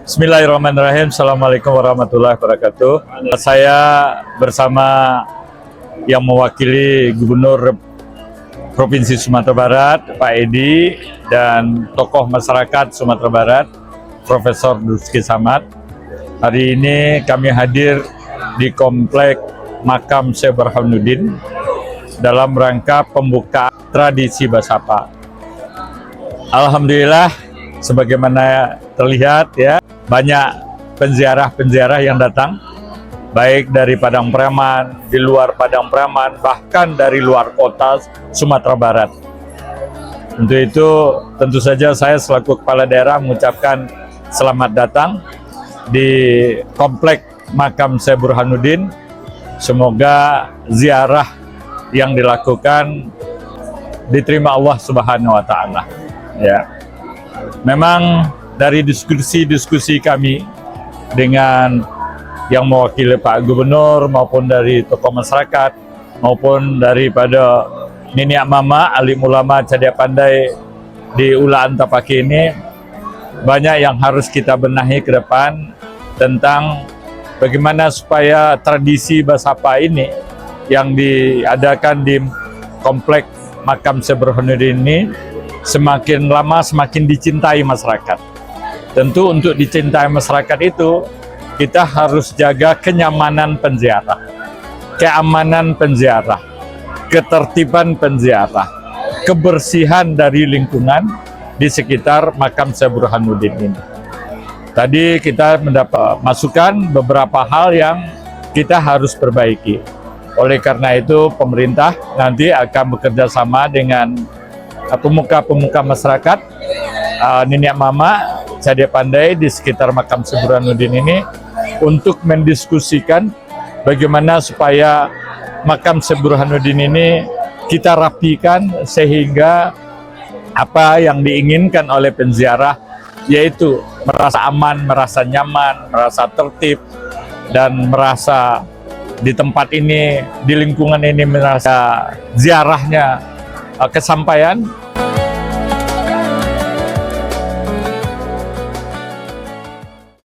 Bismillahirrahmanirrahim. Assalamualaikum warahmatullahi wabarakatuh. Saya bersama yang mewakili Gubernur Provinsi Sumatera Barat, Pak Edi, dan tokoh masyarakat Sumatera Barat, Profesor Duski Samad. Hari ini kami hadir di Komplek Makam Syekh Burhanuddin dalam rangka pembukaan tradisi Basapa. Alhamdulillah, sebagaimana terlihat ya, banyak penziarah-penziarah yang datang, baik dari Padang Preman, di luar Padang Preman, bahkan dari luar kota Sumatera Barat. Untuk itu, tentu saja saya selaku Kepala Daerah mengucapkan selamat datang di Komplek Makam Syekh Burhanuddin. Semoga ziarah yang dilakukan diterima Allah Subhanahu wa Ta'ala. Ya. Memang dari diskusi kami dengan yang mewakili Pak Gubernur maupun dari tokoh masyarakat maupun daripada nenek mama alim ulama Cadia Pandai di Ula Antapaki ini, banyak yang harus kita benahi ke depan tentang bagaimana supaya tradisi Basapa ini yang diadakan di Komplek Makam Syekh Burhanuddin ini semakin lama semakin dicintai masyarakat. Tentu untuk dicintai masyarakat itu kita harus jaga kenyamanan penziarah, keamanan penziarah, ketertiban penziarah, kebersihan dari lingkungan di sekitar Makam Syekh Burhanuddin ini. Tadi kita mendapat masukan beberapa hal yang kita harus perbaiki. Oleh karena itu pemerintah nanti akan bekerja sama dengan pemuka-pemuka masyarakat, nenek mama Cadia Pandai di sekitar Makam Syekh Burhanuddin ini untuk mendiskusikan bagaimana supaya Makam Syekh Burhanuddin ini kita rapikan sehingga apa yang diinginkan oleh penziarah, yaitu merasa aman, merasa nyaman, merasa tertib, dan merasa di tempat ini, di lingkungan ini merasa ziarahnya kesampaian.